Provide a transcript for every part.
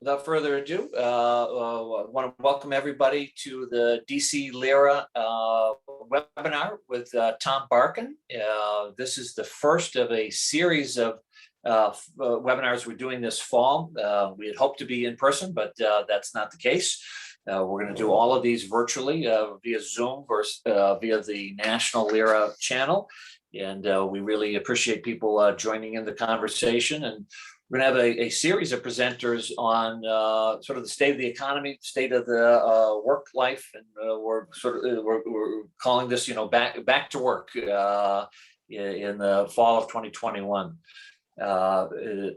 without further ado, I want to welcome everybody to the DC LERA webinar with Tom Barkin. This is the first of a series of webinars we're doing this fall. We had hoped to be in person, but that's not the case. We're going to do all of these virtually via Zoom versus via the National LERA channel. And we really appreciate people joining in the conversation. And we're going to have a series of presenters on sort of the state of the economy, state of the work life, and we're calling this, back to work in the fall of 2021.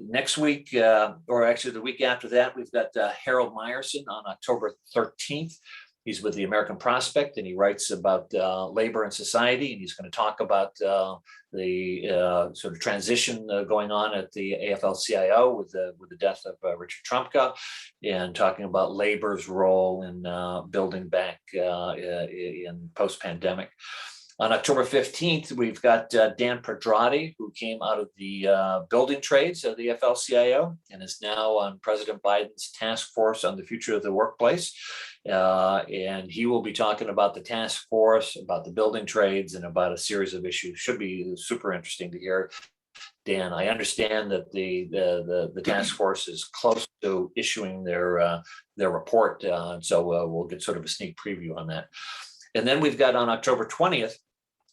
Next week, or actually the week after that, we've got Harold Meyerson on October 13th. He's with the American Prospect, and he writes about labor and society, and he's going to talk about the sort of transition going on at the AFL-CIO with the death of Richard Trumka, and talking about labor's role in building back in post-pandemic. On October 15th, we've got Dan Pedrati, who came out of the building trades of the AFL-CIO and is now on President Biden's task force on the future of the workplace. And he will be talking about the task force, about the building trades, and about a series of issues. Should be super interesting to hear. Dan, I understand that the task force is close to issuing their report, so we'll get sort of a sneak preview on that. And then we've got on October 20th,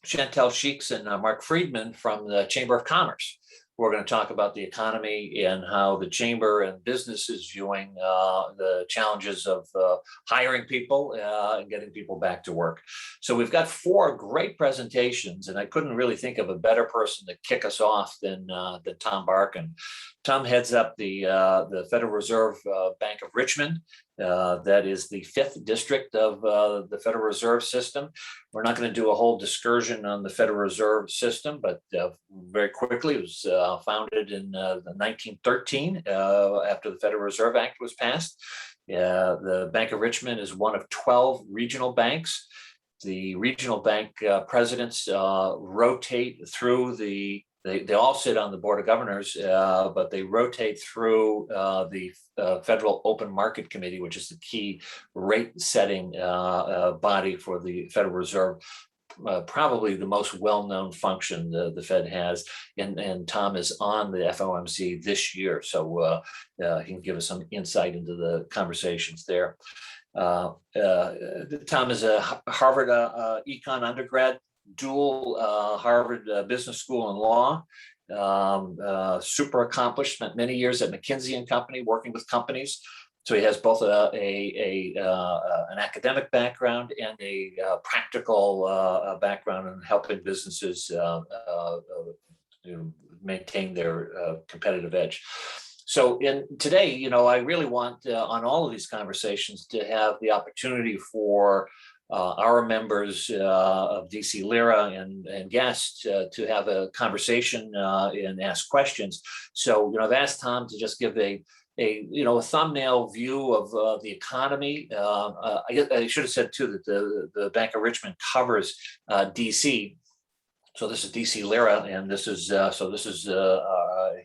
Chantel Sheeks and Mark Friedman from the Chamber of Commerce. We're going to talk about the economy and how the Chamber and business is viewing the challenges of hiring people and getting people back to work. So we've got four great presentations, and I couldn't really think of a better person to kick us off than Tom Barkin. Tom heads up the Federal Reserve Bank of Richmond. That is the 5th district of the Federal Reserve System. We're not going to do a whole discussion on the Federal Reserve System, but very quickly, it was founded in 1913 after the Federal Reserve Act was passed. The Bank of Richmond is one of 12 regional banks. The regional bank presidents rotate through They all sit on the Board of Governors, but they rotate through the Federal Open Market Committee, which is the key rate-setting body for the Federal Reserve. Probably the most well-known function the Fed has, and Tom is on the FOMC this year, so he can give us some insight into the conversations there. Tom is a Harvard econ undergrad, dual Harvard Business School and Law, super accomplished, spent many years at McKinsey and Company working with companies. So he has both an academic background and a practical background in helping businesses maintain their competitive edge. So today, I really want on all of these conversations to have the opportunity for our members of DC LERA and guests to have a conversation and ask questions. So, I've asked Tom to just give a thumbnail view of the economy. I should have said too that the Bank of Richmond covers DC. So this is DC LERA, and this is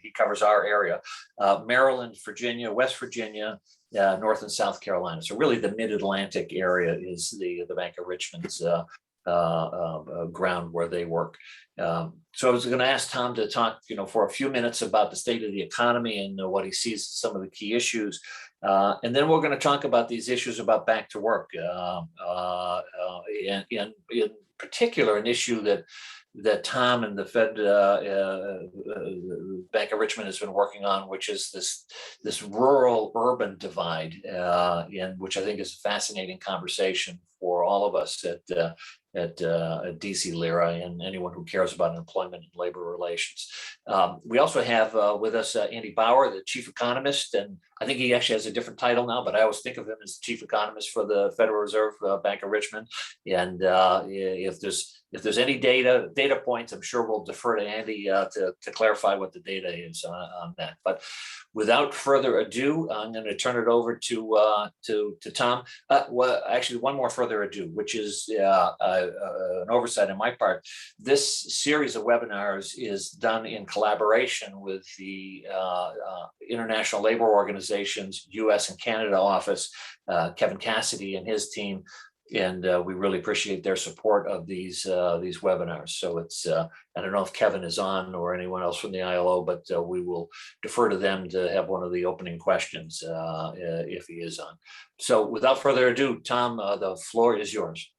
he covers our area: Maryland, Virginia, West Virginia, North and South Carolina. So really the mid-Atlantic area is the Bank of Richmond's ground where they work. So I was going to ask Tom to talk, for a few minutes about the state of the economy and what he sees as some of the key issues. And then we're going to talk about these issues about back to work. And in particular, an issue that Tom and the Fed, Bank of Richmond has been working on, which is this rural-urban divide, and which I think is a fascinating conversation for all of us at DC LERA and anyone who cares about employment and labor relations. We also have with us Andy Bauer, the chief economist, and I think he actually has a different title now, but I always think of him as the chief economist for the Federal Reserve Bank of Richmond. And if there's if there's any data points, I'm sure we'll defer to Andy to clarify what the data is on that. But without further ado, I'm going to turn it over to Tom. Well, actually, one more further ado, which is an oversight on my part. This series of webinars is done in collaboration with the International Labor Organization's U.S. and Canada office, Kevin Cassidy and his team. And we really appreciate their support of these webinars. So it's, I don't know if Kevin is on or anyone else from the ILO, but we will defer to them to have one of the opening questions if he is on. So without further ado, Tom, the floor is yours.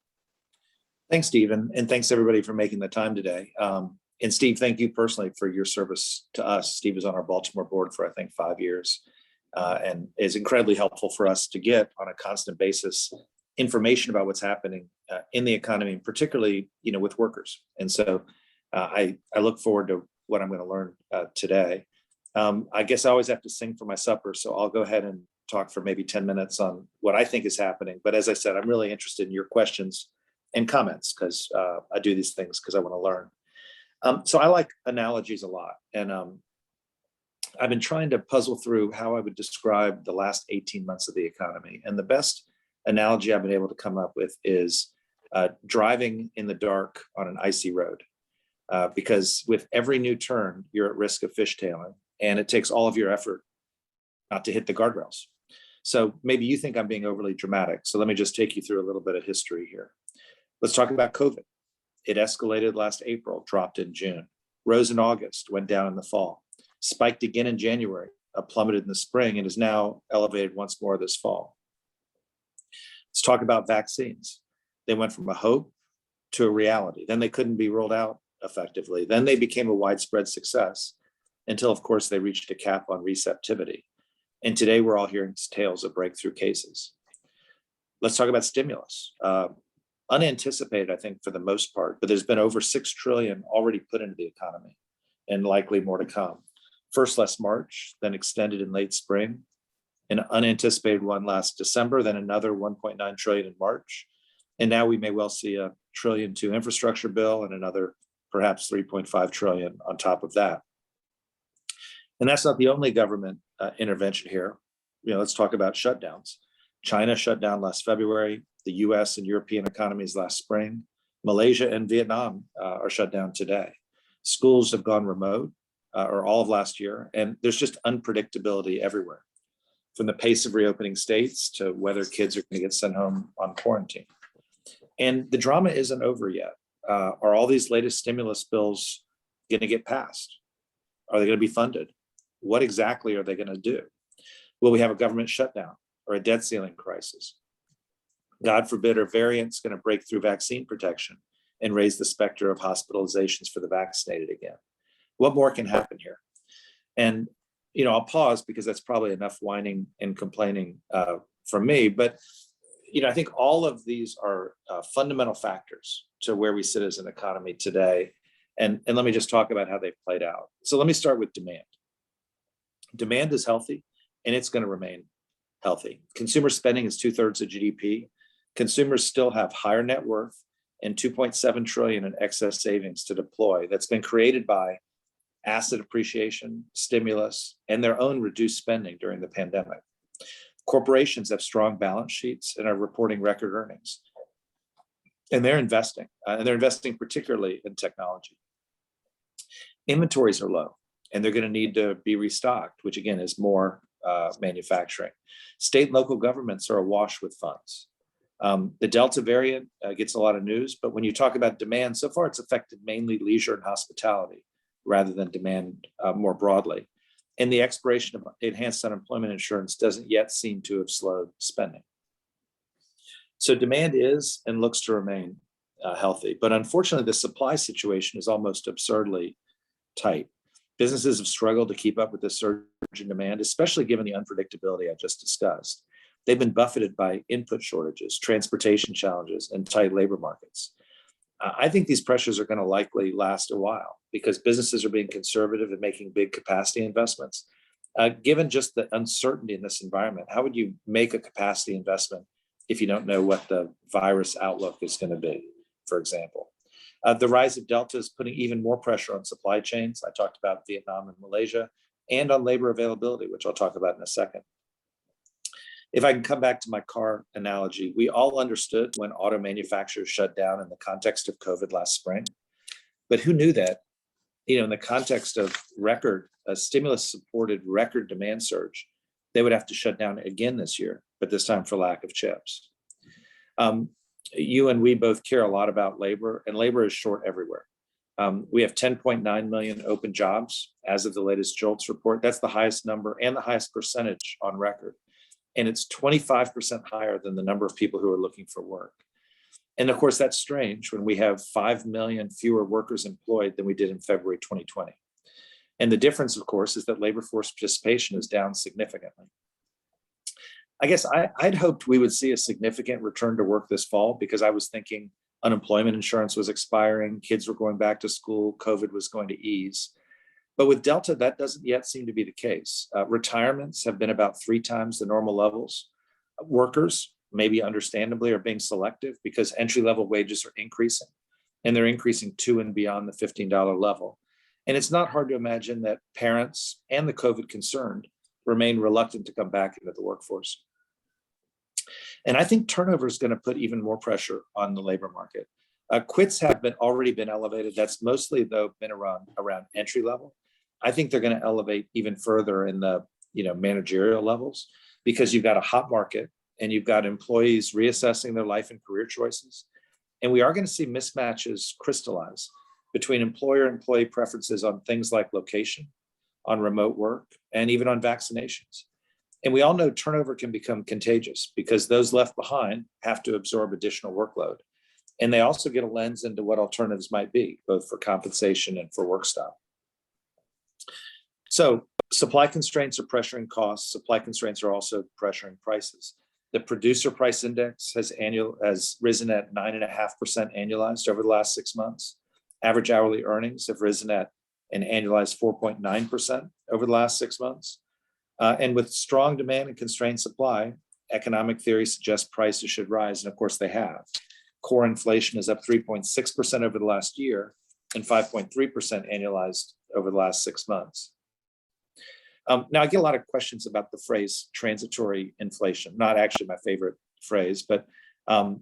Thanks, Steve, and thanks everybody for making the time today. And Steve, thank you personally for your service to us. Steve was on our Baltimore board for, I think, 5 years, and is incredibly helpful for us to get on a constant basis information about what's happening in the economy, particularly, with workers. And so I look forward to what I'm going to learn today. I guess I always have to sing for my supper, so I'll go ahead and talk for maybe 10 minutes on what I think is happening. But as I said, I'm really interested in your questions and comments, because I do these things because I want to learn. So I like analogies a lot. And I've been trying to puzzle through how I would describe the last 18 months of the economy. And the best analogy I've been able to come up with is driving in the dark on an icy road, because with every new turn, you're at risk of fishtailing, and it takes all of your effort not to hit the guardrails. So maybe you think I'm being overly dramatic. So let me just take you through a little bit of history here. Let's talk about COVID. It escalated last April, dropped in June, rose in August, went down in the fall, spiked again in January, plummeted in the spring, and is now elevated once more this fall. Let's talk about vaccines. They went from a hope to a reality. Then they couldn't be rolled out effectively. Then they became a widespread success until, of course, they reached a cap on receptivity. And today we're all hearing tales of breakthrough cases. Let's talk about stimulus. Unanticipated, I think, for the most part, but there's been over 6 trillion already put into the economy, and likely more to come. First last March, then extended in late spring. An unanticipated one last December, then another 1.9 trillion in March. And now we may well see a $1 trillion infrastructure bill and another perhaps 3.5 trillion on top of that. And that's not the only government intervention here. Let's talk about shutdowns. China shut down last February, the US and European economies last spring. Malaysia and Vietnam are shut down today. Schools have gone remote, or all of last year, and there's just unpredictability everywhere, from the pace of reopening states to whether kids are going to get sent home on quarantine. And the drama isn't over yet. Are all these latest stimulus bills going to get passed? Are they going to be funded? What exactly are they going to do? Will we have a government shutdown or a debt ceiling crisis? God forbid, are variants going to break through vaccine protection and raise the specter of hospitalizations for the vaccinated again? What more can happen here? And I'll pause because that's probably enough whining and complaining from me. But, I think all of these are fundamental factors to where we sit as an economy today. And let me just talk about how they've played out. So let me start with demand. Demand is healthy, and it's going to remain healthy. Consumer spending is 2/3 of GDP. Consumers still have higher net worth and 2.7 trillion in excess savings to deploy that's been created by asset appreciation, stimulus, and their own reduced spending during the pandemic. Corporations have strong balance sheets and are reporting record earnings. And they're investing particularly in technology. Inventories are low, and they're going to need to be restocked, which again is more manufacturing. State and local governments are awash with funds. The Delta variant gets a lot of news, but when you talk about demand, so far it's affected mainly leisure and hospitality, rather than demand more broadly. And the expiration of enhanced unemployment insurance doesn't yet seem to have slowed spending. So demand is and looks to remain healthy. But unfortunately, the supply situation is almost absurdly tight. Businesses have struggled to keep up with the surge in demand, especially given the unpredictability I just discussed. They've been buffeted by input shortages, transportation challenges, and tight labor markets. I think these pressures are going to likely last a while because businesses are being conservative and making big capacity investments. Given just the uncertainty in this environment, how would you make a capacity investment if you don't know what the virus outlook is going to be, for example? The rise of Delta is putting even more pressure on supply chains. I talked about Vietnam and Malaysia, and on labor availability, which I'll talk about in a second. If I can come back to my car analogy, we all understood when auto manufacturers shut down in the context of COVID last spring. But who knew that, in the context of stimulus-supported record demand surge, they would have to shut down again this year, but this time for lack of chips. You and we both care a lot about labor, and labor is short everywhere. We have 10.9 million open jobs as of the latest JOLTS report. That's the highest number and the highest percentage on record. And it's 25% higher than the number of people who are looking for work. And of course, that's strange when we have 5 million fewer workers employed than we did in February 2020. And the difference, of course, is that labor force participation is down significantly. I guess I'd hoped we would see a significant return to work this fall, because I was thinking unemployment insurance was expiring, kids were going back to school, COVID was going to ease. But with Delta, that doesn't yet seem to be the case. Retirements have been about 3 times the normal levels. Workers, maybe understandably, are being selective because entry-level wages are increasing, and they're increasing to and beyond the $15 level. And it's not hard to imagine that parents and the COVID concerned remain reluctant to come back into the workforce. And I think turnover is going to put even more pressure on the labor market. Quits have already been elevated. That's mostly, though, been around entry level. I think they're going to elevate even further in the managerial levels, because you've got a hot market and you've got employees reassessing their life and career choices. And we are going to see mismatches crystallize between employer-employee preferences on things like location, on remote work, and even on vaccinations. And we all know turnover can become contagious because those left behind have to absorb additional workload. And they also get a lens into what alternatives might be, both for compensation and for work style. So supply constraints are pressuring costs. Supply constraints are also pressuring prices. The producer price index has risen at 9.5% annualized over the last 6 months. Average hourly earnings have risen at an annualized 4.9% over the last 6 months. And with strong demand and constrained supply, economic theory suggests prices should rise, and of course they have. Core inflation is up 3.6% over the last year and 5.3% annualized over the last 6 months. Now, I get a lot of questions about the phrase transitory inflation, not actually my favorite phrase, but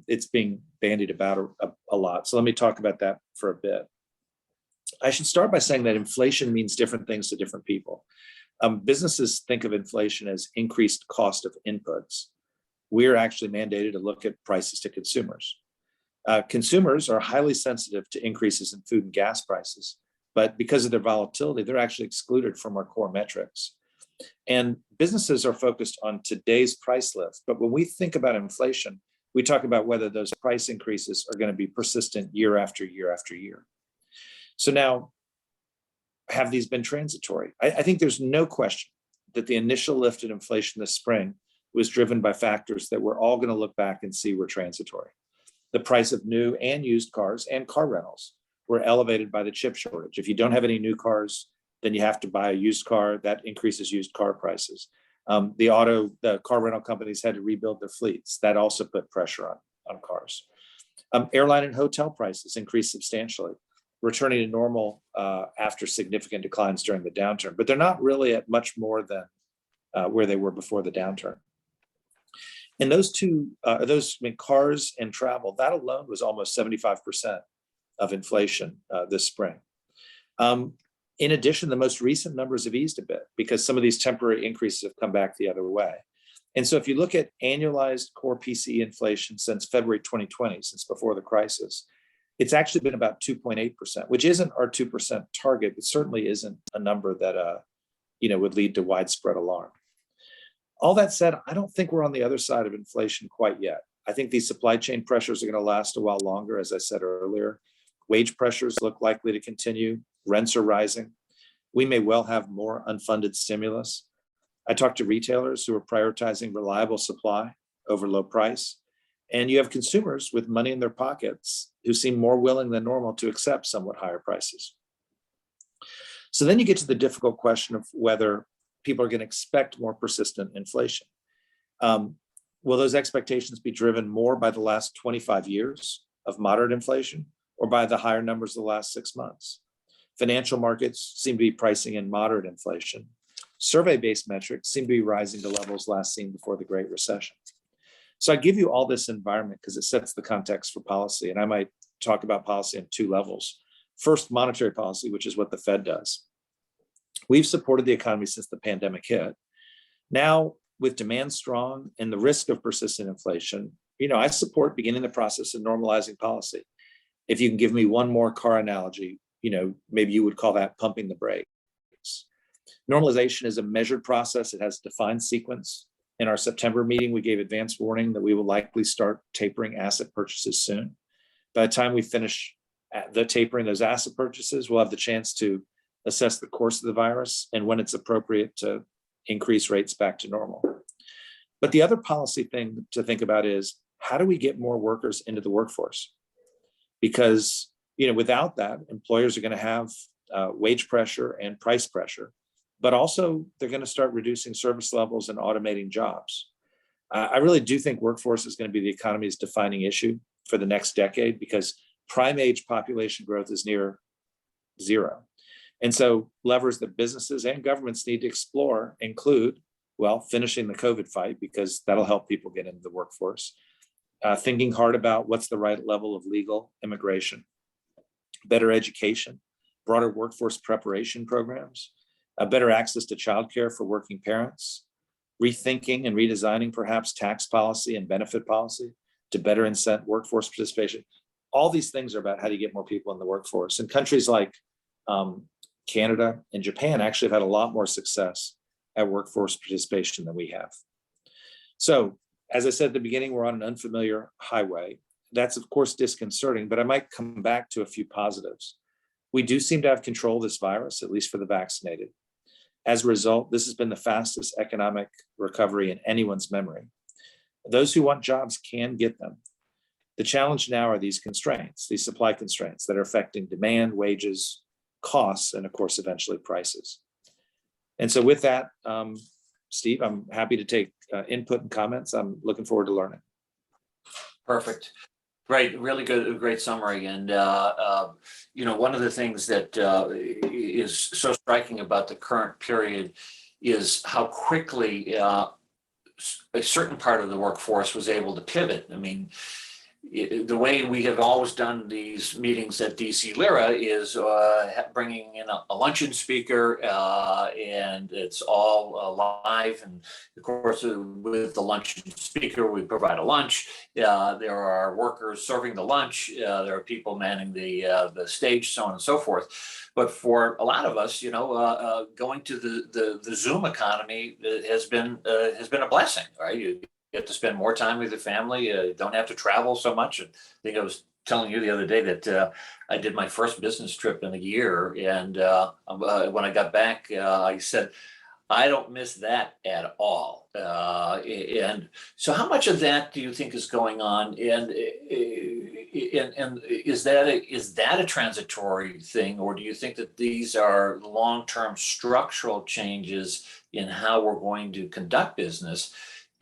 it's being bandied about a lot. So let me talk about that for a bit. I should start by saying that inflation means different things to different people. Businesses think of inflation as increased cost of inputs. We're actually mandated to look at prices to consumers. Consumers are highly sensitive to increases in food and gas prices, but because of their volatility, they're actually excluded from our core metrics. And businesses are focused on today's price lift. But when we think about inflation, we talk about whether those price increases are going to be persistent year after year after year. So now, have these been transitory? I think there's no question that the initial lift in inflation this spring was driven by factors that we're all going to look back and see were transitory. The price of new and used cars and car rentals were elevated by the chip shortage. If you don't have any new cars, then you have to buy a used car. That increases used car prices. The car rental companies had to rebuild their fleets. That also put pressure on cars. Airline and hotel prices increased substantially, returning to normal after significant declines during the downturn. But they're not really at much more than where they were before the downturn. And cars and travel, that alone was almost 75% of inflation this spring. In addition, the most recent numbers have eased a bit because some of these temporary increases have come back the other way. And so if you look at annualized core PCE inflation since February 2020, since before the crisis, it's actually been about 2.8%, which isn't our 2% target, but certainly isn't a number that would lead to widespread alarm. All that said, I don't think we're on the other side of inflation quite yet. I think these supply chain pressures are going to last a while longer, as I said earlier. Wage pressures look likely to continue. Rents are rising. We may well have more unfunded stimulus. I talked to retailers who are prioritizing reliable supply over low price. And you have consumers with money in their pockets who seem more willing than normal to accept somewhat higher prices. So then you get to the difficult question of whether people are going to expect more persistent inflation. Will those expectations be driven more by the last 25 years of moderate inflation or by the higher numbers of the last 6 months. Financial markets seem to be pricing in moderate inflation. Survey-based metrics seem to be rising to levels last seen before the Great Recession. So I give you all this environment because it sets the context for policy. And I might talk about policy on 2 levels. First, monetary policy, which is what the Fed does. We've supported the economy since the pandemic hit. Now, with demand strong and the risk of persistent inflation, I support beginning the process of normalizing policy. If you can give me one more car analogy, maybe you would call that pumping the brakes. Normalization is a measured process. It has a defined sequence. In our September meeting, we gave advance warning that we will likely start tapering asset purchases soon. By the time we finish the tapering those asset purchases, we'll have the chance to assess the course of the virus and when it's appropriate to increase rates back to normal. But the other policy thing to think about is, how do we get more workers into the workforce? Because without that, employers are going to have wage pressure and price pressure, but also they're going to start reducing service levels and automating jobs. I really do think workforce is going to be the economy's defining issue for the next decade, because prime age population growth is near zero. And so levers that businesses and governments need to explore include, finishing the COVID fight, because that'll help people get into the workforce. Thinking hard about what's the right level of legal immigration, better education, broader workforce preparation programs, better access to childcare for working parents, rethinking and redesigning perhaps tax policy and benefit policy to better incent workforce participation. All these things are about how do you get more people in the workforce. And countries like Canada and Japan actually have had a lot more success at workforce participation than we have. So, as I said at the beginning, we're on an unfamiliar highway. That's of course disconcerting, but I might come back to a few positives. We do seem to have control of this virus, at least for the vaccinated. As a result, this has been the fastest economic recovery in anyone's memory. Those who want jobs can get them. The challenge now are these constraints, these supply constraints that are affecting demand, wages, costs, and of course, eventually prices. And so with that, Steve, I'm happy to take input and comments. I'm looking forward to learning. Perfect. Great, really good, great summary. And, one of the things that is so striking about the current period is how quickly a certain part of the workforce was able to pivot. I mean, the way we have always done these meetings at DC LERA is bringing in a luncheon speaker, and it's all live. And of course, with the luncheon speaker, we provide a lunch. There are workers serving the lunch. There are people manning the stage, so on and so forth. But for a lot of us, going to the Zoom economy has been a blessing, right? You get to spend more time with your family. You don't have to travel so much. I think I was telling you the other day that I did my first business trip in a year. And when I got back, I said, I don't miss that at all. And so how much of that do you think is going on? And is that a transitory thing? Or do you think that these are long-term structural changes in how we're going to conduct business?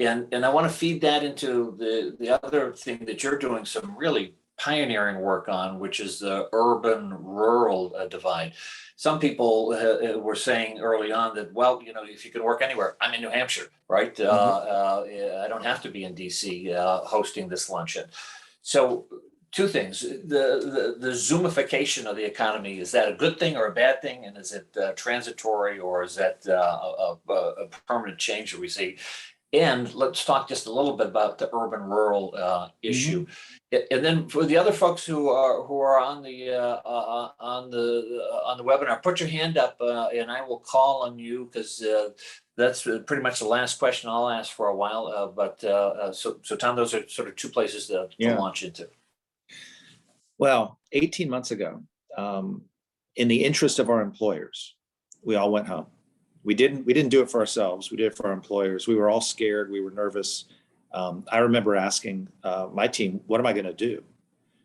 And I want to feed that into the other thing that you're doing some really pioneering work on, which is the urban-rural divide. Some people were saying early on that, if you can work anywhere, I'm in New Hampshire, right? I don't have to be in DC hosting this luncheon. So 2 things, the Zoomification of the economy, is that a good thing or a bad thing? And is it transitory, or is that a permanent change that we see? And let's talk just a little bit about the urban-rural issue, and then for the other folks who are on the webinar, put your hand up, and I will call on you, because that's pretty much the last question I'll ask for a while. So Tom, those are sort of 2 places to launch into. Well, 18 months ago, in the interest of our employers, we all went home. We didn't do it for ourselves. We did it for our employers. We were all scared. We were nervous. I remember asking my team, what am I going to do?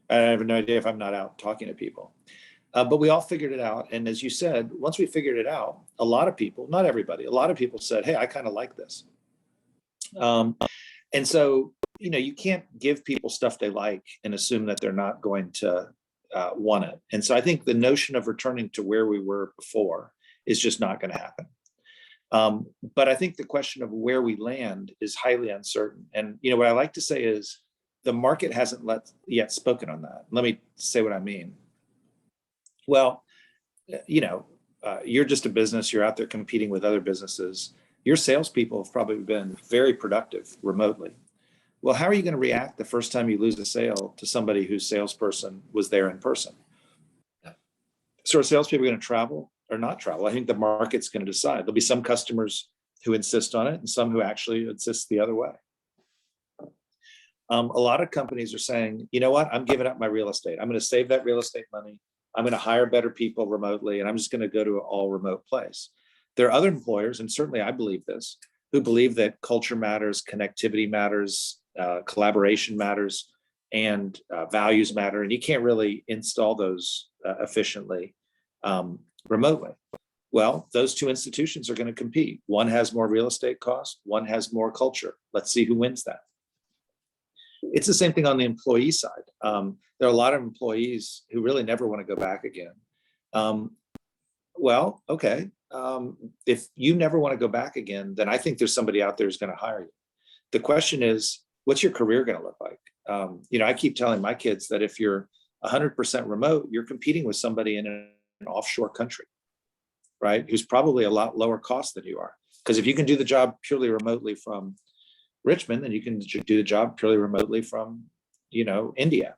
I have no idea if I'm not out talking to people. But we all figured it out. And as you said, once we figured it out, a lot of people, not everybody, a lot of people said, hey, I kind of like this. And so, you can't give people stuff they like and assume that they're not going to want it. And so I think the notion of returning to where we were before is just not going to happen. But I think the question of where we land is highly uncertain. And what I like to say is the market hasn't yet spoken on that. Let me say what I mean. Well, you're just a business. You're out there competing with other businesses. Your salespeople have probably been very productive remotely. Well, how are you going to react the first time you lose a sale to somebody whose salesperson was there in person? So are salespeople going to travel or not travel? I think the market's going to decide. There'll be some customers who insist on it and some who actually insist the other way. A lot of companies are saying, you know what, I'm giving up my real estate. I'm going to save that real estate money. I'm going to hire better people remotely, and I'm just going to go to an all remote place. There are other employers, and certainly I believe this, who believe that culture matters, connectivity matters, collaboration matters, and values matter. And you can't really install those efficiently remotely. Well, those two institutions are going to compete. One has more real estate cost, one has more culture. Let's see who wins that. It's the same thing on the employee side. There are a lot of employees who really never want to go back again. Well, okay. If you never want to go back again, then I think there's somebody out there who's going to hire you. The question is, what's your career going to look like? I keep telling my kids that if you're 100% remote, you're competing with somebody in an offshore country, right? Who's probably a lot lower cost than you are. Because if you can do the job purely remotely from Richmond, then you can do the job purely remotely from, India.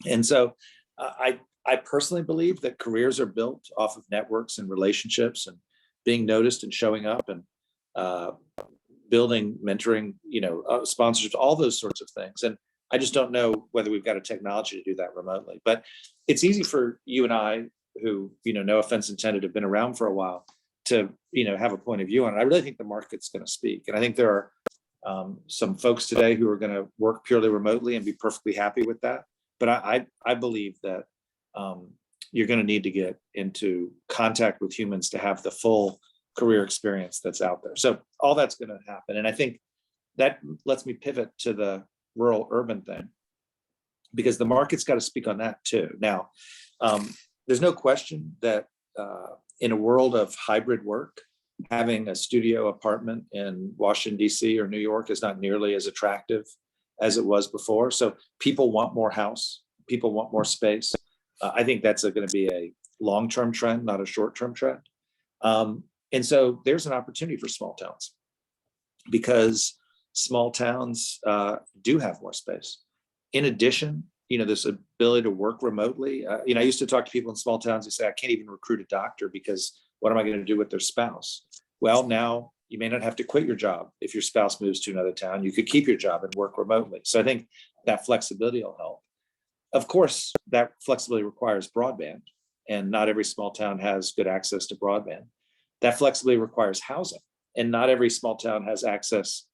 And so I personally believe that careers are built off of networks and relationships and being noticed and showing up and building, mentoring, sponsorships, all those sorts of things. And I just don't know whether we've got a technology to do that remotely. But it's easy for you and I, who, no offense intended, have been around for a while, to, have a point of view on it. I really think the market's going to speak. And I think there are some folks today who are going to work purely remotely and be perfectly happy with that. But I believe that you're going to need to get into contact with humans to have the full career experience that's out there. So all that's going to happen. And I think that lets me pivot to the rural urban thing, because the market's got to speak on that too. Now, there's no question that in a world of hybrid work, having a studio apartment in Washington, DC or New York is not nearly as attractive as it was before. So people want more house, people want more space. I think that's going to be a long-term trend, not a short-term trend. And so there's an opportunity for small towns, because small towns do have more space. In addition, this ability to work remotely. I used to talk to people in small towns who say, I can't even recruit a doctor because what am I going to do with their spouse? Well, now you may not have to quit your job if your spouse moves to another town. You could keep your job and work remotely. So I think that flexibility will help. Of course, that flexibility requires broadband, and not every small town has good access to broadband. That flexibility requires housing, and not every small town has access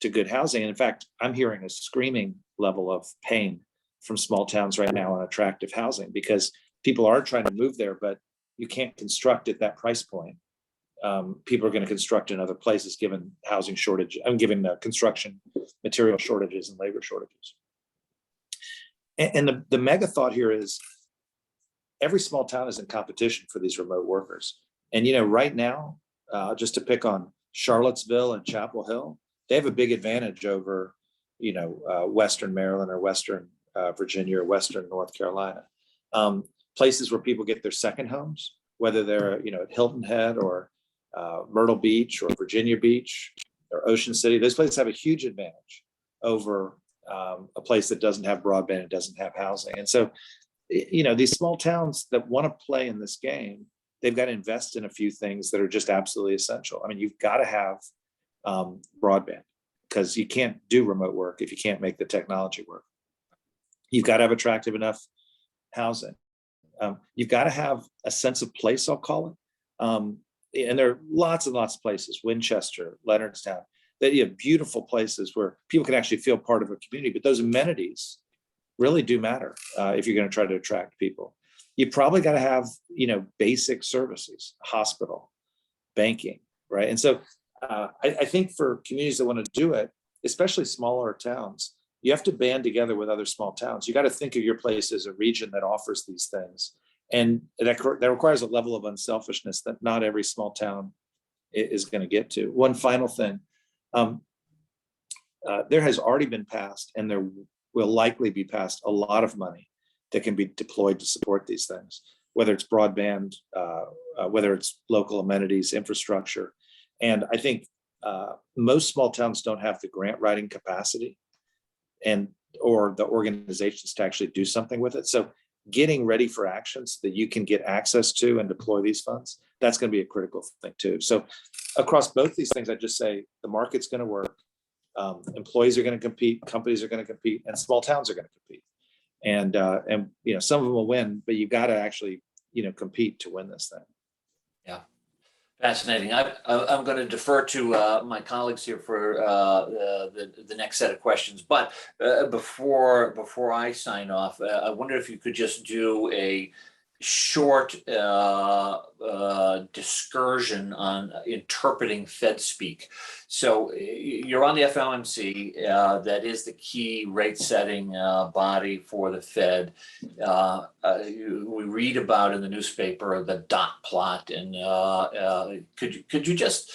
to good housing. And in fact, I'm hearing a screaming level of pain from small towns right now on attractive housing, because people are trying to move there, but you can't construct at that price point. People are going to construct in other places given housing shortage. Given the construction material shortages and labor shortages. And the mega thought here is every small town is in competition for these remote workers. And right now, just to pick on Charlottesville and Chapel Hill, they have a big advantage over Western Maryland or Western Virginia or Western North Carolina. Places where people get their second homes, whether they're at Hilton Head or Myrtle Beach or Virginia Beach or Ocean City. Those places have a huge advantage over a place that doesn't have broadband and doesn't have housing. And so, these small towns that want to play in this game, they've got to invest in a few things that are just absolutely essential. I mean, you've got to have broadband, because you can't do remote work if you can't make the technology work. You've got to have attractive enough housing. You've got to have a sense of place, I'll call it. And there are lots and lots of places, Winchester, Leonardstown, that you have beautiful places where people can actually feel part of a community. But those amenities really do matter if you're going to try to attract people. You probably got to have, basic services, hospital, banking, right? And so I think for communities that want to do it, especially smaller towns, you have to band together with other small towns. You got to think of your place as a region that offers these things. And that requires a level of unselfishness that not every small town is going to get to. One final thing, there has already been passed, and there will likely be passed, a lot of money that can be deployed to support these things, whether it's broadband, whether it's local amenities, infrastructure. And I think most small towns don't have the grant writing capacity or the organizations to actually do something with it. So getting ready for action so that you can get access to and deploy these funds, that's going to be a critical thing too. So across both these things, I just say the market's going to work. Employees are going to compete, companies are going to compete, and small towns are going to compete. And some of them will win, but you got to actually compete to win this thing. Yeah, fascinating. I'm going to defer to my colleagues here for the next set of questions. But before I sign off, I wonder if you could just do a short discursion on interpreting Fed speak. So you're on the FOMC, that is the key rate setting body for the Fed. We read about in the newspaper the dot plot, and could you just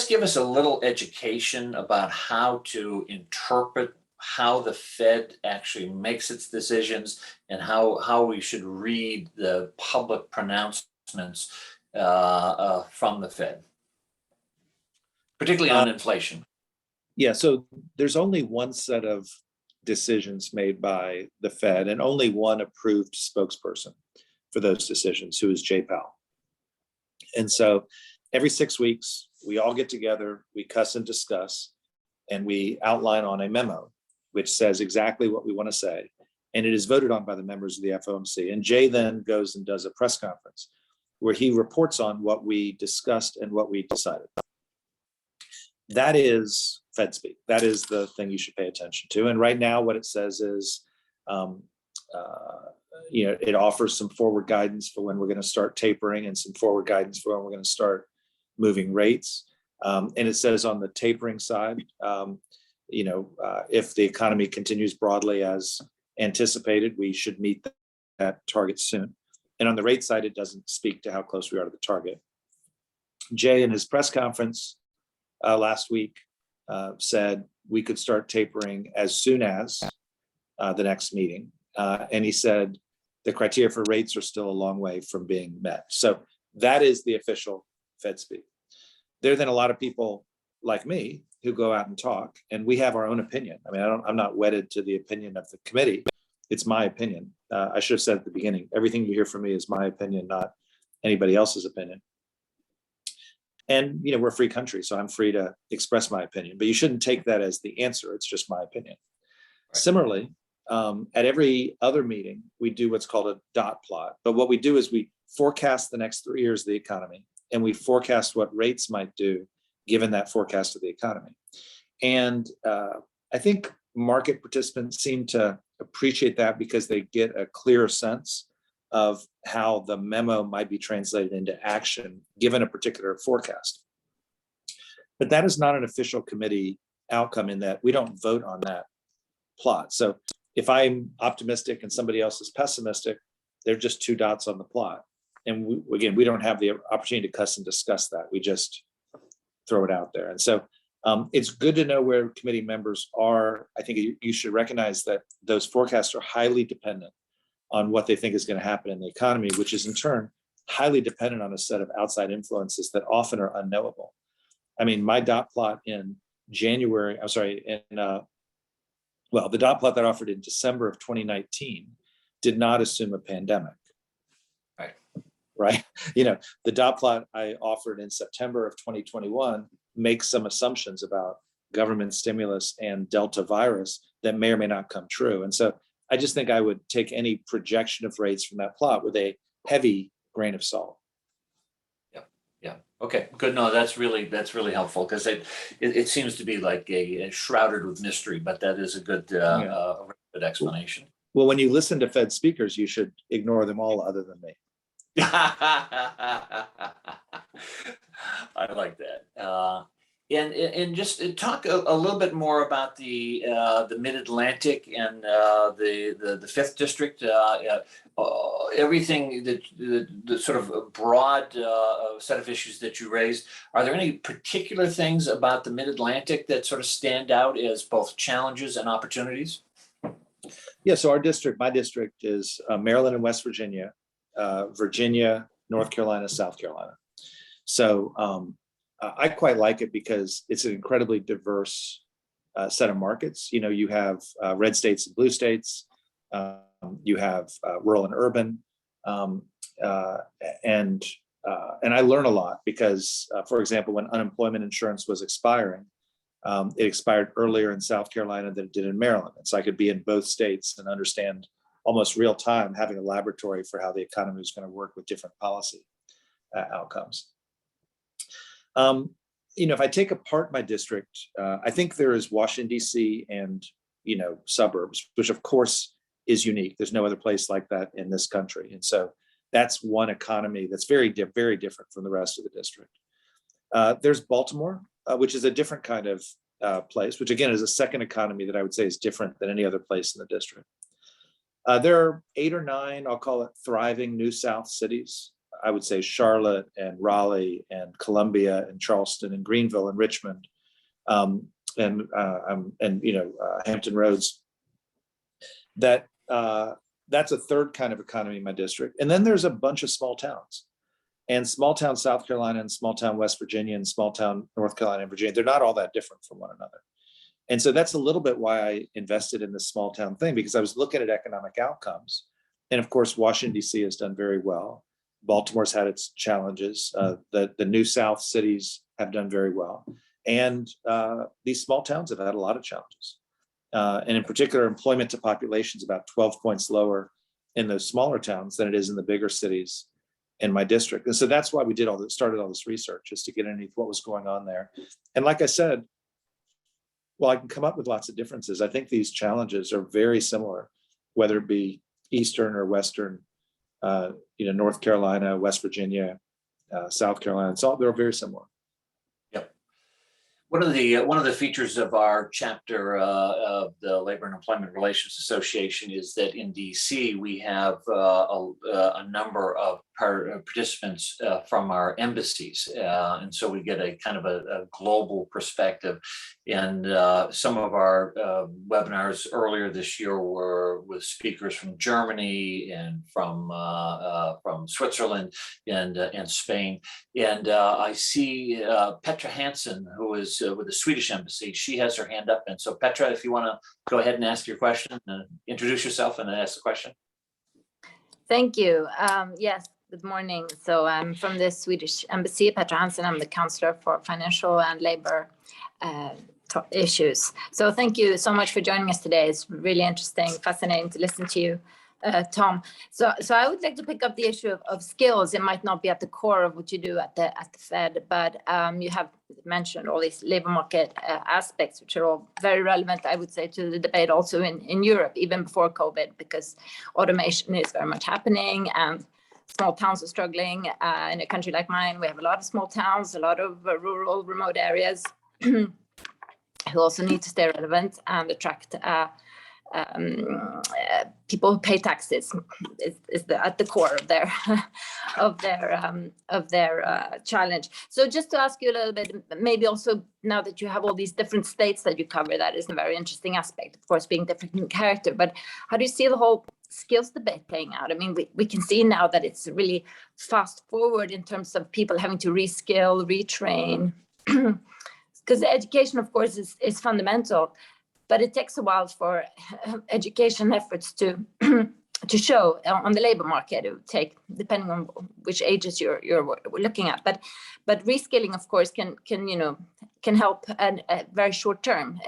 give us a little education about how to interpret how the Fed actually makes its decisions and how we should read the public pronouncements from the Fed, particularly on inflation? Yeah, so there's only one set of decisions made by the Fed and only one approved spokesperson for those decisions, who is Jay Powell. And so every 6 weeks, we all get together, we cuss and discuss, and we outline on a memo which says exactly what we want to say. And it is voted on by the members of the FOMC. And Jay then goes and does a press conference where he reports on what we discussed and what we decided. That is Fed speak. That is the thing you should pay attention to. And right now, what it says is, it offers some forward guidance for when we're going to start tapering and some forward guidance for when we're going to start moving rates. And it says on the tapering side, if the economy continues broadly as anticipated, we should meet that target soon. And on the rate side, it doesn't speak to how close we are to the target. Jay, in his press conference last week, said we could start tapering as soon as the next meeting. And he said the criteria for rates are still a long way from being met. So that is the official Fed speak. There are then a lot of people like me who go out and talk, and we have our own opinion. I mean, I'm not wedded to the opinion of the committee. It's my opinion. I should have said at the beginning, everything you hear from me is my opinion, not anybody else's opinion. And, we're a free country, so I'm free to express my opinion, but you shouldn't take that as the answer. It's just my opinion. Right. Similarly, at every other meeting, we do what's called a dot plot. But what we do is we forecast the next 3 years of the economy, and we forecast what rates might do given that forecast of the economy. And I think market participants seem to appreciate that because they get a clearer sense of how the memo might be translated into action given a particular forecast. But that is not an official committee outcome in that we don't vote on that plot. So if I'm optimistic and somebody else is pessimistic, they're just two dots on the plot. And we don't have the opportunity to cuss and discuss that. We just throw it out there. And so it's good to know where committee members are. I think you should recognize that those forecasts are highly dependent on what they think is going to happen in the economy, which is in turn highly dependent on a set of outside influences that often are unknowable. I mean, my dot plot in January, the dot plot that I offered in December of 2019 did not assume a pandemic. Right. The dot plot I offered in September of 2021 makes some assumptions about government stimulus and Delta virus that may or may not come true. And so I just think I would take any projection of rates from that plot with a heavy grain of salt. Yeah. Okay. Good. No, that's really helpful because it seems to be like a shrouded with mystery, but that is a good explanation. Well, when you listen to Fed speakers, you should ignore them all other than me. I like that. And just talk a little bit more about the Mid-Atlantic and the Fifth District. Everything that the sort of broad set of issues that you raised. Are there any particular things about the Mid-Atlantic that sort of stand out as both challenges and opportunities? Yeah, so my district is Maryland and West Virginia, Virginia, North Carolina, South Carolina. So I quite like it because it's an incredibly diverse set of markets. You know, you have red states and blue states, you have rural and urban, and I learn a lot because, for example, when unemployment insurance was expiring, it expired earlier in South Carolina than it did in Maryland. And so I could be in both states and understand almost real time, having a laboratory for how the economy is going to work with different policy outcomes. You know, if I take apart my district, I think there is Washington, DC and, you know, suburbs, which of course is unique. There's no other place like that in this country. And so that's one economy that's very different from the rest of the district. There's Baltimore, which is a different kind of place, which again is a second economy that I would say is different than any other place in the district. There are 8 or 9, I'll call it thriving New South cities. I would say Charlotte and Raleigh and Columbia and Charleston and Greenville and Richmond, and you know, Hampton Roads. That's a third kind of economy in my district. And then there's a bunch of small towns, and small town South Carolina and small town West Virginia and small town North Carolina and Virginia. They're not all that different from one another. And so that's a little bit why I invested in this small town thing, because I was looking at economic outcomes. And of course, Washington, D.C. has done very well. Baltimore's had its challenges. The New South cities have done very well. And these small towns have had a lot of challenges. And in particular, employment to population is about 12 points lower in those smaller towns than it is in the bigger cities in my district. And so that's why we started all this research, is to get underneath what was going on there. And like I said, well, I can come up with lots of differences. I think these challenges are very similar, whether it be Eastern or Western, you know, North Carolina, West Virginia, South Carolina. So they're very similar. Yep. One of the features of our chapter of the Labor and Employment Relations Association is that in DC we have a number of participants from our embassies, and so we get a kind of a global perspective. And some of our webinars earlier this year were with speakers from Germany and from Switzerland and Spain. And I see Petra Hansen, who is with the Swedish embassy. She has her hand up. And so Petra, if you want to go ahead and ask your question, introduce yourself and then ask the question. Thank you. Yes, good morning. So I'm from the Swedish embassy, Petra Hansen. I'm the counselor for financial and labor issues. So thank you so much for joining us today. It's really interesting, fascinating to listen to you, Tom. So I would like to pick up the issue of skills. It might not be at the core of what you do at the Fed, but you have mentioned all these labor market aspects, which are all very relevant, I would say, to the debate also in Europe, even before COVID, because automation is very much happening and small towns are struggling. In a country like mine, we have a lot of small towns, a lot of rural, remote areas who also need to stay relevant and attract people who pay taxes is at the core of their challenge. So just to ask you a little bit, maybe also now that you have all these different states that you cover, that is a very interesting aspect, of course, being different in character. But how do you see the whole skills debate playing out? I mean, we can see now that it's really fast forward in terms of people having to reskill, retrain. Because education, of course, is fundamental, but it takes a while for education efforts to show on the labor market. It would take, depending on which ages you're looking at. But reskilling, of course, can help very short term.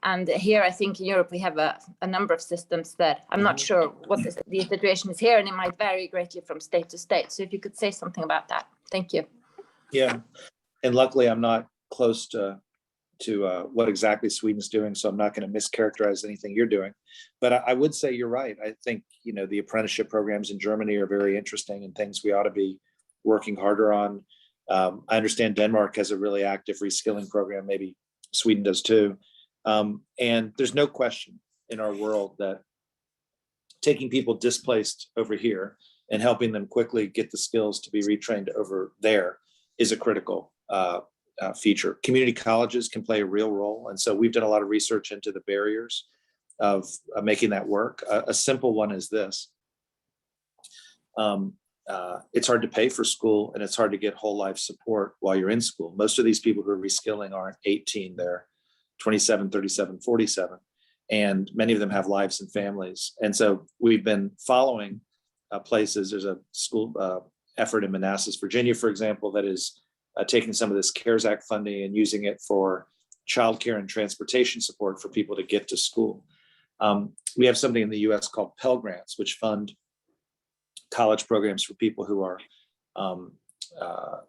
And here, I think in Europe we have a number of systems that I'm not sure what the situation is here, and it might vary greatly from state to state. So if you could say something about that, thank you. Yeah, and luckily I'm not close to what exactly Sweden's doing, so I'm not going to mischaracterize anything you're doing. But I would say you're right. I think, you know, the apprenticeship programs in Germany are very interesting and things we ought to be working harder on. I understand Denmark has a really active reskilling program. Maybe Sweden does too. And there's no question in our world that taking people displaced over here and helping them quickly get the skills to be retrained over there is a critical feature. Community colleges can play a real role. And so we've done a lot of research into the barriers of making that work. A simple one is this. It's hard to pay for school, and it's hard to get whole life support while you're in school. Most of these people who are reskilling aren't 18, they're 27, 37, 47. And many of them have lives and families. And so we've been following places. There's a school effort in Manassas, Virginia, for example, that is taking some of this CARES Act funding and using it for childcare and transportation support for people to get to school. We have something in the US called Pell Grants, which fund college programs for people who are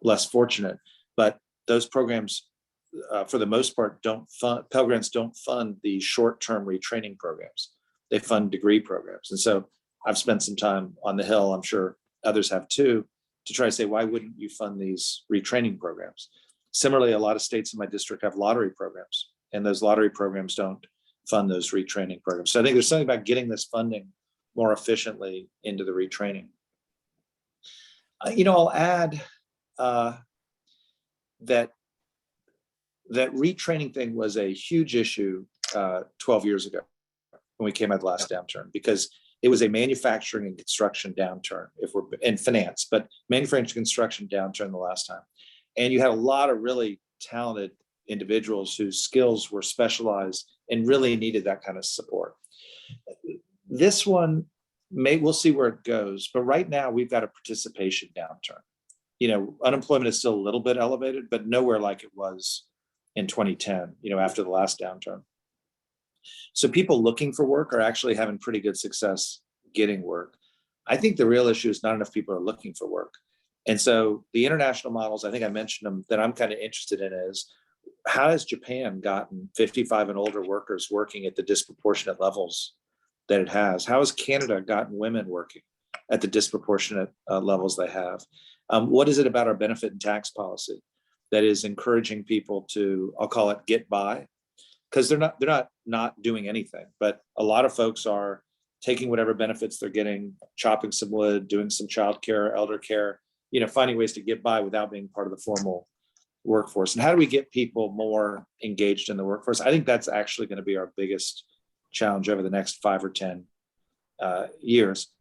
less fortunate. But those programs, for the most part, Pell Grants don't fund the short-term retraining programs. They fund degree programs. And so I've spent some time on the Hill, I'm sure others have too, to try to say, why wouldn't you fund these retraining programs? Similarly, a lot of states in my district have lottery programs, and those lottery programs don't fund those retraining programs. So I think there's something about getting this funding more efficiently into the retraining. I'll add that retraining thing was a huge issue 12 years ago when we came out of the last downturn, because it was a manufacturing and construction downturn, if we're in finance, but manufacturing and construction downturn the last time. And you had a lot of really talented individuals whose skills were specialized and really needed that kind of support. This one, we'll see where it goes, but right now we've got a participation downturn. Unemployment is still a little bit elevated, but nowhere like it was in 2010, after the last downturn. So people looking for work are actually having pretty good success getting work. I think the real issue is not enough people are looking for work. And so the international models, I think I mentioned them, that I'm kind of interested in is, how has Japan gotten 55 and older workers working at the disproportionate levels that it has? How has Canada gotten women working at the disproportionate levels they have? What is it about our benefit and tax policy that is encouraging people to, I'll call it, get by? Because they're not doing anything, but a lot of folks are taking whatever benefits they're getting, chopping some wood, doing some childcare, elder care, finding ways to get by without being part of the formal workforce. And how do we get people more engaged in the workforce? I think that's actually going to be our biggest challenge over the next 5 or 10 years.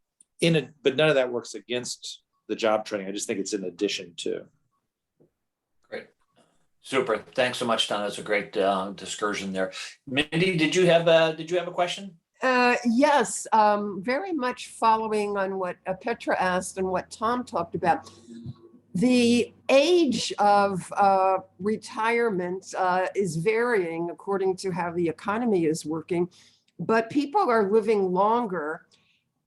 But none of that works against the job training. I just think it's in addition to. Great. Super. Thanks so much, Tom. That's a great discursion there. Mindy, did you have a question? Yes, very much following on what Petra asked and what Tom talked about. The age of retirement is varying according to how the economy is working, but people are living longer,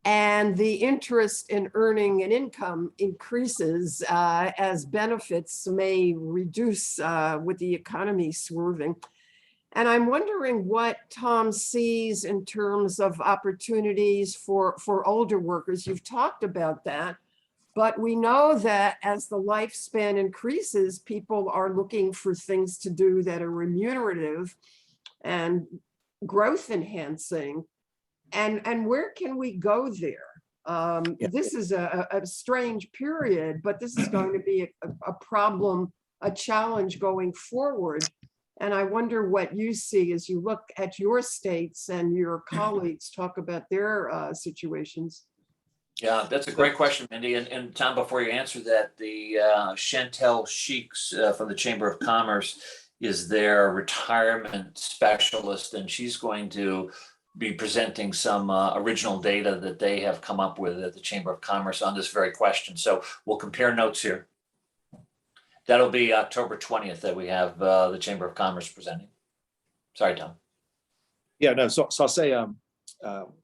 and the interest in earning an income increases as benefits may reduce with the economy swerving. And I'm wondering what Tom sees in terms of opportunities for older workers. You've talked about that, but we know that as the lifespan increases, people are looking for things to do that are remunerative and growth enhancing. And where can we go there? This is a strange period, but this is going to be a problem, a challenge going forward. And I wonder what you see as you look at your states and your colleagues talk about their situations. Yeah, that's a great question, Mindy. And Tom, before you answer that, the Chantel Sheiks from the Chamber of Commerce is their retirement specialist, and she's going to be presenting some original data that they have come up with at the Chamber of Commerce on this very question. So we'll compare notes here. That'll be October 20th that we have the Chamber of Commerce presenting. Sorry, Tom. Yeah, no, so I'll say,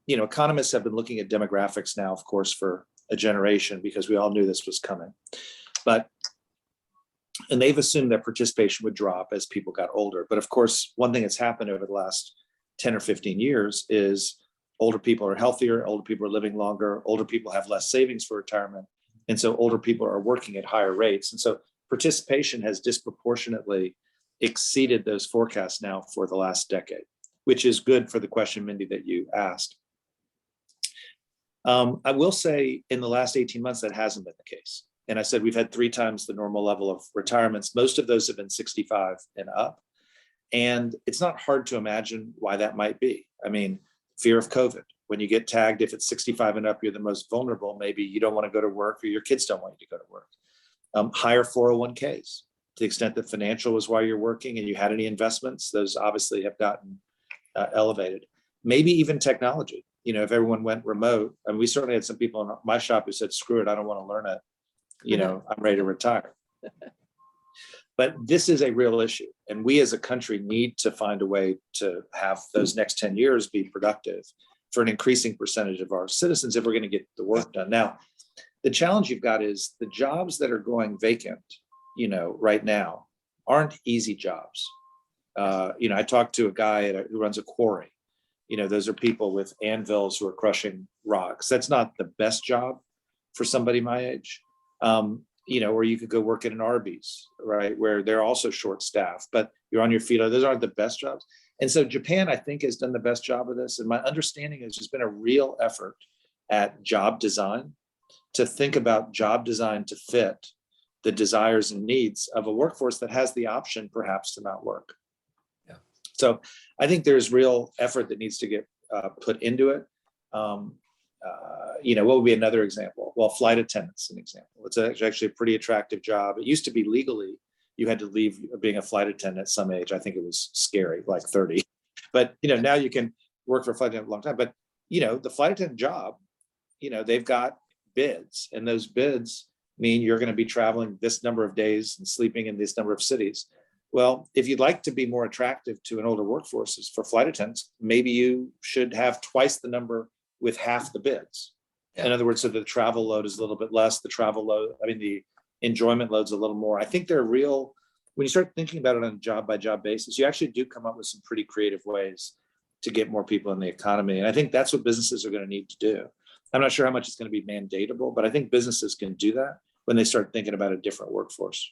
economists have been looking at demographics now, of course, for a generation, because we all knew this was coming. And they've assumed that participation would drop as people got older. But of course, one thing that's happened over the last 10 or 15 years is older people are healthier, older people are living longer, older people have less savings for retirement. And so older people are working at higher rates. And so participation has disproportionately exceeded those forecasts now for the last decade, which is good for the question, Mindy, that you asked. I will say in the last 18 months, that hasn't been the case. And I said, we've had 3 times the normal level of retirements. Most of those have been 65 and up. And it's not hard to imagine why that might be. I mean, fear of COVID. When you get tagged, if it's 65 and up, you're the most vulnerable. Maybe you don't want to go to work, or your kids don't want you to go to work. Higher 401ks, to the extent that financial was why you're working and you had any investments, those obviously have gotten elevated. Maybe even technology. If everyone went remote, and we certainly had some people in my shop who said, screw it, I don't want to learn it. I'm ready to retire. But this is a real issue. And we as a country need to find a way to have those next 10 years be productive for an increasing percentage of our citizens if we're going to get the work done. Now, the challenge you've got is the jobs that are going vacant, right now aren't easy jobs. I talked to a guy who runs a quarry. Those are people with anvils who are crushing rocks. That's not the best job for somebody my age. Or you could go work at an Arby's, right, where they're also short staffed, but you're on your feet. Those aren't the best jobs. And so Japan, I think, has done the best job of this. And my understanding is there's been a real effort at job design to think about job design to fit the desires and needs of a workforce that has the option perhaps to not work. Yeah. So I think there's real effort that needs to get put into it. What would be another example? Well, flight attendant's an example. It's actually a pretty attractive job. It used to be legally, you had to leave being a flight attendant at some age. I think it was scary, like 30. But, now you can work for a flight attendant a long time. But, the flight attendant job, they've got bids, and those bids mean you're going to be traveling this number of days and sleeping in this number of cities. Well, if you'd like to be more attractive to an older workforce for flight attendants, maybe you should have twice the number with half the bids. Yeah. In other words, so the travel load is a little bit less, the enjoyment load's a little more. I think they're real, when you start thinking about it on a job by job basis, you actually do come up with some pretty creative ways to get more people in the economy. And I think that's what businesses are going to need to do. I'm not sure how much it's going to be mandatable, but I think businesses can do that when they start thinking about a different workforce.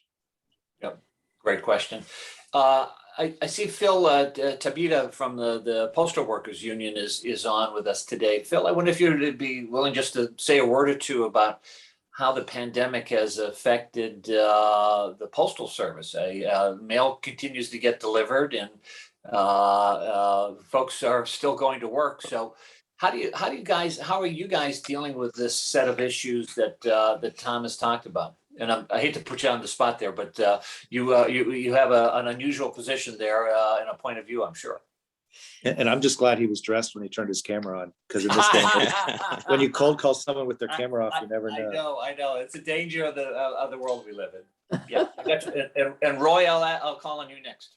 Yep. Great question. I see Phil Tabita from the Postal Workers Union is on with us today. Phil, I wonder if you'd be willing just to say a word or two about how the pandemic has affected the Postal Service. Mail continues to get delivered, and folks are still going to work. So how are you guys dealing with this set of issues that Tom has talked about? And I hate to put you on the spot there, but you have an unusual position there and a point of view, I'm sure. And I'm just glad he was dressed when he turned his camera on, because in this day and age, when you cold call someone with their camera off, you never know. I know. It's a danger of the world we live in. Yeah, I got you. And Roy, I'll call on you next.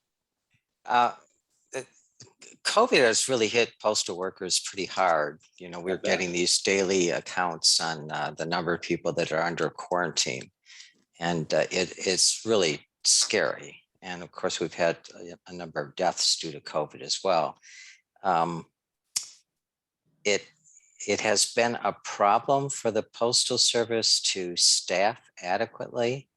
COVID has really hit postal workers pretty hard. We're getting these daily accounts on the number of people that are under quarantine. And it's really scary. And of course, we've had a number of deaths due to COVID as well. It has been a problem for the Postal Service to staff adequately,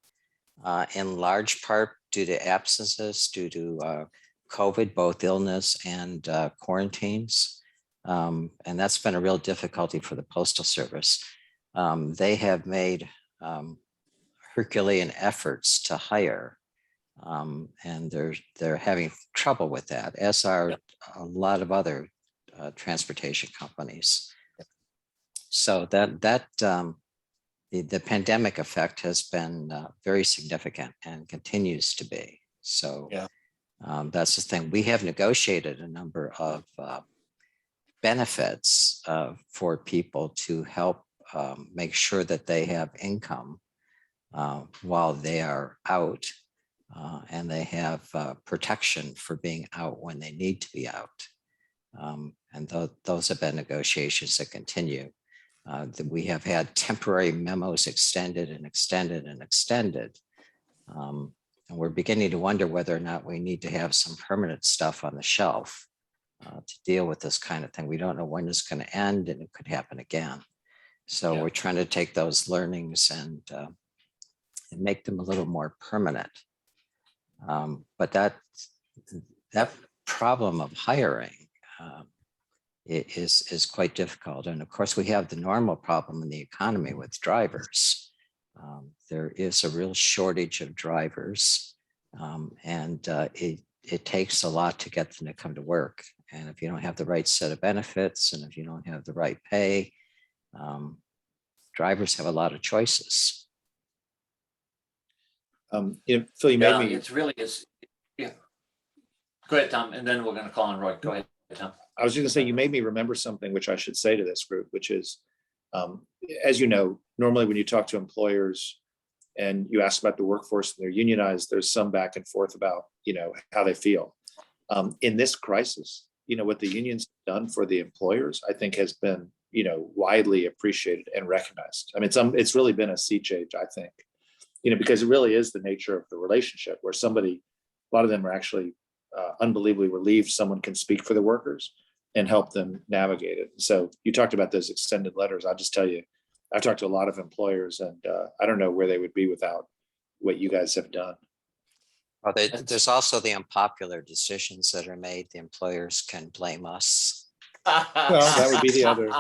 in large part due to absences, due to COVID, both illness and quarantines. And that's been a real difficulty for the Postal Service. They have made Herculean efforts to hire, and they're having trouble with that, as are a lot of other transportation companies. So the pandemic effect has been very significant and continues to be. So that's the thing. We have negotiated a number of benefits for people to help make sure that they have income while they are out, and they have protection for being out when they need to be out. And those have been negotiations that continue. We have had temporary memos extended and extended and extended. And we're beginning to wonder whether or not we need to have some permanent stuff on the shelf to deal with this kind of thing. We don't know when it's going to end, and it could happen again. So we're trying to take those learnings and and make them a little more permanent. But that problem of hiring is quite difficult. And of course, we have the normal problem in the economy with drivers. There is a real shortage of drivers, and it takes a lot to get them to come to work. And if you don't have the right set of benefits, and if you don't have the right pay, drivers have a lot of choices. Phil, you made Yeah, me. it's really is. Yeah. Go ahead, Tom, and then we're going to call on Roy. Go ahead, Tom. I was just gonna say, you made me remember something which I should say to this group, which is, as you know, normally when you talk to employers and you ask about the workforce and they're unionized, there's some back and forth about, how they feel. In this crisis, what the unions have done for the employers, I think has been, widely appreciated and recognized. I mean, it's really been a sea change, I think, because it really is the nature of the relationship where a lot of them are actually unbelievably relieved someone can speak for the workers and help them navigate it. So you talked about those extended letters. I'll just tell you, I've talked to a lot of employers, and I don't know where they would be without what you guys have done. Well, there's also the unpopular decisions that are made. The employers can blame us. Well, that would be the other.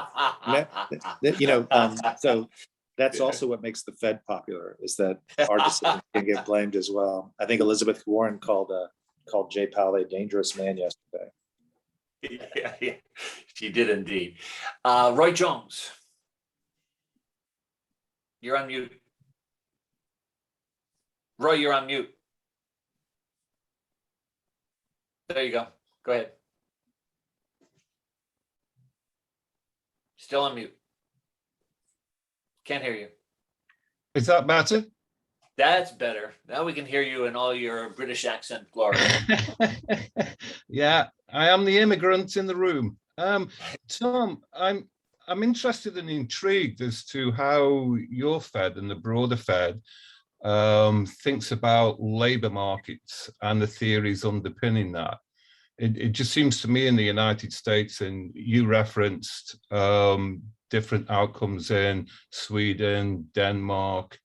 So that's also what makes the Fed popular, is that our decisions can get blamed as well. I think Elizabeth Warren called Jay Powell a dangerous man yesterday. Yeah, she did indeed. Roy Jones, you're on mute. Roy, you're on mute. There you go. Go ahead. Still on mute. Can't hear you. Is that better? That's better. Now we can hear you in all your British accent glory. Yeah, I am the immigrant in the room. Tom, I'm interested and intrigued as to how your Fed and the broader Fed thinks about labor markets and the theories underpinning that. It just seems to me in the United States, and you referenced different outcomes in Sweden, Denmark,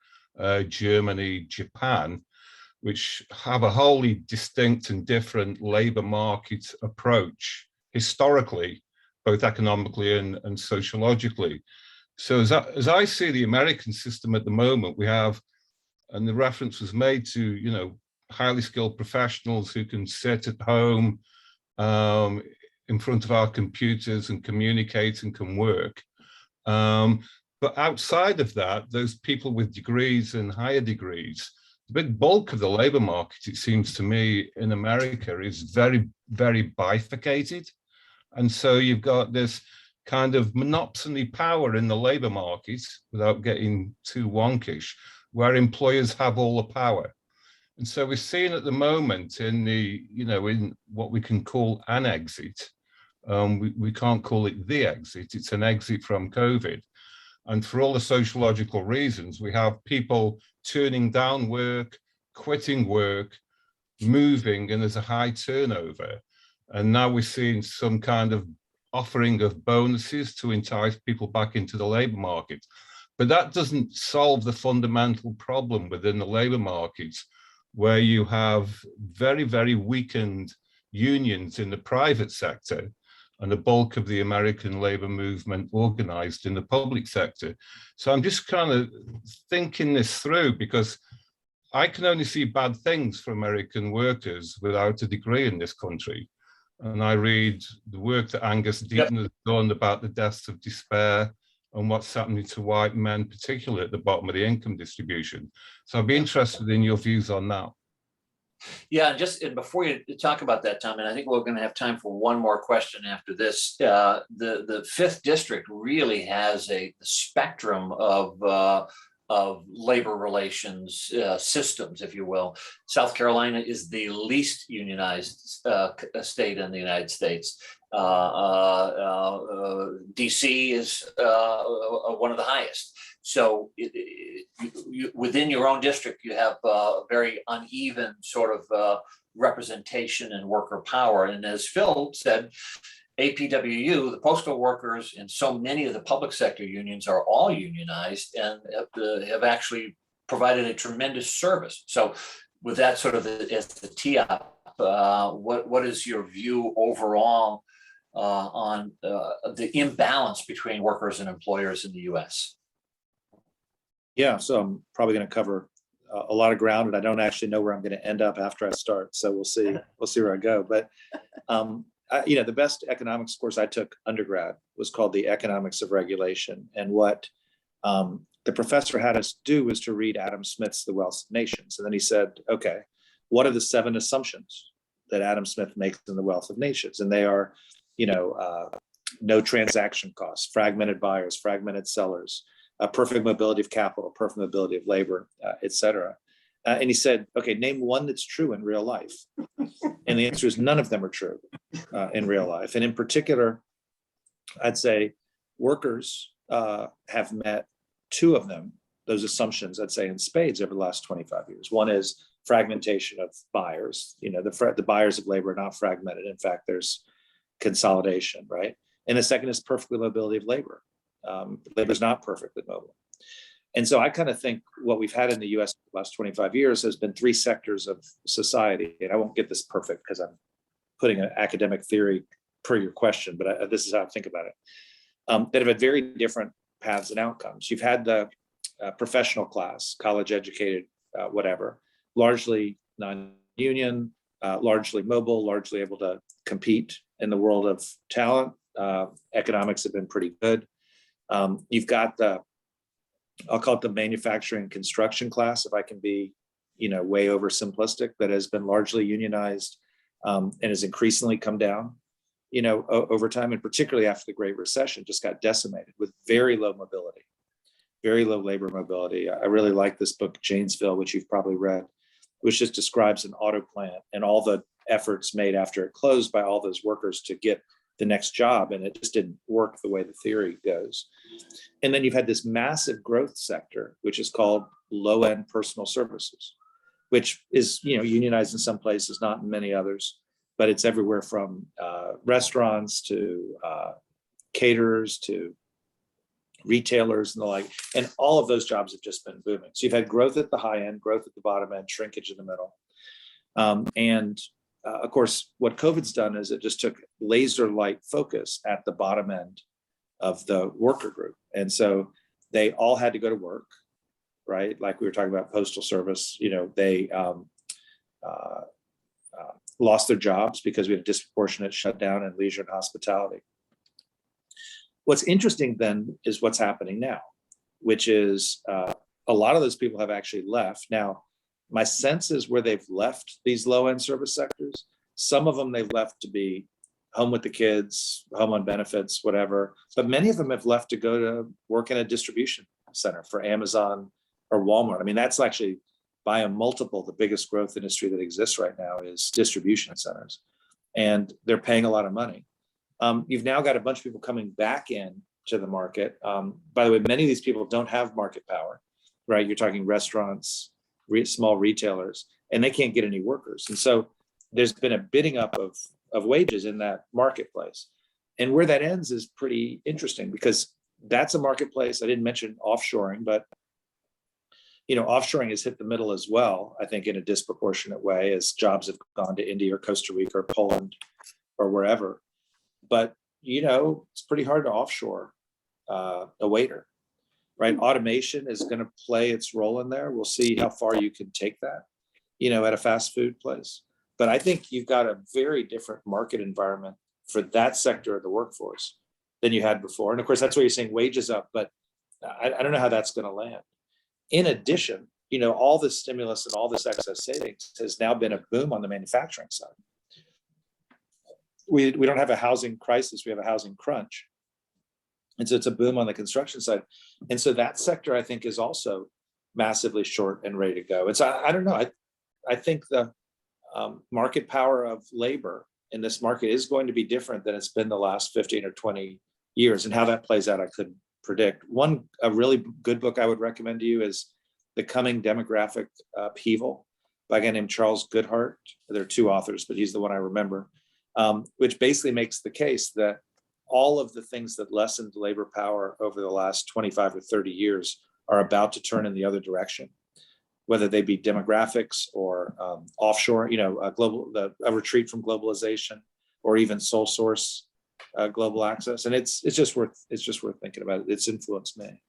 Germany, Japan, which have a wholly distinct and different labor market approach historically, both economically and sociologically. So as I see the American system at the moment, we have, and the reference was made to, highly skilled professionals who can sit at home in front of our computers and communicate and can work. But outside of that, those people with degrees and higher degrees, the big bulk of the labor market, it seems to me, in America is very, very bifurcated. And so you've got this kind of monopoly power in the labor market, without getting too wonkish, where employers have all the power. And so we're seeing at the moment in in what we can call an exit. We can't call it the exit, it's an exit from COVID. And for all the sociological reasons, we have people turning down work, quitting work, moving, and there's a high turnover. And now we're seeing some kind of offering of bonuses to entice people back into the labor market. But that doesn't solve the fundamental problem within the labor markets, where you have very, very weakened unions in the private sector, and the bulk of the American labor movement organized in the public sector. So I'm just kind of thinking this through, because I can only see bad things for American workers without a degree in this country. And I read the work that Angus Deaton has done about the deaths of despair and what's happening to white men, particularly at the bottom of the income distribution. So I'd be interested in your views on that. Yeah, and before you talk about that, Tom, and I think we're going to have time for one more question after this. The 5th District really has a spectrum of labor relations systems, if you will. South Carolina is the least unionized state in the United States. DC is one of the highest. So within your own district, you have a very uneven sort of representation and worker power. And as Phil said, APWU, the postal workers, and so many of the public sector unions are all unionized and have actually provided a tremendous service. So with that sort of as the tee up, what is your view overall on the imbalance between workers and employers in the US? Yeah, so I'm probably going to cover a lot of ground, and I don't actually know where I'm going to end up after I start. So we'll see where I go. But the best economics course I took undergrad was called The Economics of Regulation. And what the professor had us do was to read Adam Smith's The Wealth of Nations. And then he said, okay, what are the 7 assumptions that Adam Smith makes in The Wealth of Nations? And they are, no transaction costs, fragmented buyers, fragmented sellers, perfect mobility of capital, perfect mobility of labor, et cetera. And he said, okay, name one that's true in real life. And the answer is none of them are true in real life. And in particular, I'd say workers have met 2 of them, those assumptions, I'd say in spades over the last 25 years. One is fragmentation of buyers. The buyers of labor are not fragmented. In fact, there's consolidation, right? And the second is perfect mobility of labor. Labor is not perfectly mobile. And so I kind of think what we've had in the US for the last 25 years has been 3 sectors of society. And I won't get this perfect because I'm putting an academic theory per your question, but this is how I think about it, that have had very different paths and outcomes. You've had the professional class, college educated, whatever, largely non-union, largely mobile, largely able to compete in the world of talent. Economics have been pretty good. You've got I'll call it the manufacturing construction class, if I can be, way oversimplistic, that has been largely unionized and has increasingly come down, over time, and particularly after the Great Recession, just got decimated with very low mobility, very low labor mobility. I really like this book, Janesville, which you've probably read, which just describes an auto plant and all the efforts made after it closed by all those workers to get the next job, and it just didn't work the way the theory goes. And then you've had this massive growth sector, which is called low-end personal services, which is unionized in some places, not in many others, but it's everywhere from restaurants to caterers to retailers and the like, and all of those jobs have just been booming. So you've had growth at the high end, growth at the bottom end, shrinkage in the middle, of course, what COVID's done is it just took laser light focus at the bottom end of the worker group. And so they all had to go to work, right? Like we were talking about postal service, they lost their jobs because we had a disproportionate shutdown in leisure and hospitality. What's interesting then is what's happening now, which is a lot of those people have actually left. Now, my sense is where they've left these low-end service sectors, some of them they've left to be home with the kids, home on benefits, whatever. But many of them have left to go to work in a distribution center for Amazon or Walmart. I mean, that's actually by a multiple, the biggest growth industry that exists right now is distribution centers. And they're paying a lot of money. You've now got a bunch of people coming back in to the market. By the way, many of these people don't have market power, right? You're talking restaurants, small retailers, and they can't get any workers. And so there's been a bidding up of wages in that marketplace. And where that ends is pretty interesting because that's a marketplace. I didn't mention offshoring, but offshoring has hit the middle as well, I think in a disproportionate way as jobs have gone to India or Costa Rica or Poland or wherever. But, it's pretty hard to offshore a waiter. Right, automation is going to play its role in there. We'll see how far you can take that, at a fast food place. But I think you've got a very different market environment for that sector of the workforce than you had before. And of course, that's why you're seeing wages up, but I don't know how that's going to land. In addition, all this stimulus and all this excess savings has now been a boom on the manufacturing side. We don't have a housing crisis, we have a housing crunch. And so it's a boom on the construction side. And so that sector, I think, is also massively short and ready to go. And so I don't know. I think the market power of labor in this market is going to be different than it's been the last 15 or 20 years. And how that plays out, I couldn't predict. A really good book I would recommend to you is The Coming Demographic Upheaval by a guy named Charles Goodhart. There are 2 authors, but he's the one I remember, which basically makes the case that all of the things that lessened labor power over the last 25 or 30 years are about to turn in the other direction. whether they be demographics or offshore, a retreat from globalization, or even sole source global access. And it's just worth thinking about it. It's influenced me.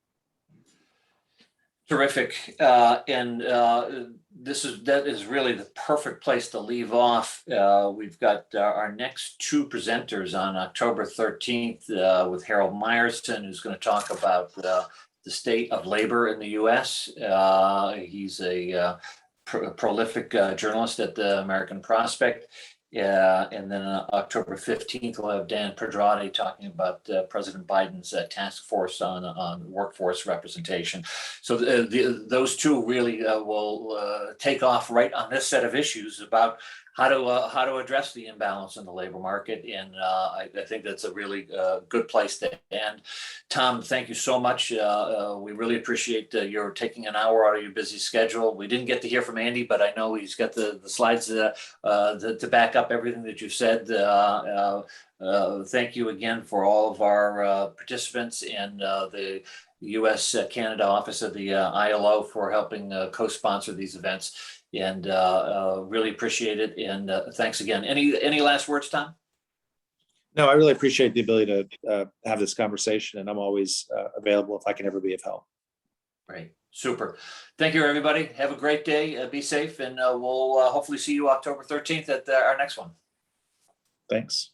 Terrific. And that is really the perfect place to leave off. We've got our next two presenters on October 13th with Harold Meyerson, who's going to talk about the state of labor in the U.S. He's a prolific journalist at the American Prospect. And then October 15th, we'll have Dan Pedrati talking about President Biden's task force on workforce representation. So those two really will take off right on this set of issues about how to address the imbalance in the labor market. And I think that's a really good place to end. Tom, thank you so much. We really appreciate your taking an hour out of your busy schedule. We didn't get to hear from Andy, but I know he's got the slides to back up everything that you've said. Thank you again for all of our participants and the U.S.-Canada office of the ILO for helping co-sponsor these events. And really appreciate it. And thanks again. Any last words, Tom? No, I really appreciate the ability to have this conversation, and I'm always available if I can ever be of help. Great. Super. Thank you, everybody. Have a great day. Be safe, and we'll hopefully see you October 13th at our next one. Thanks.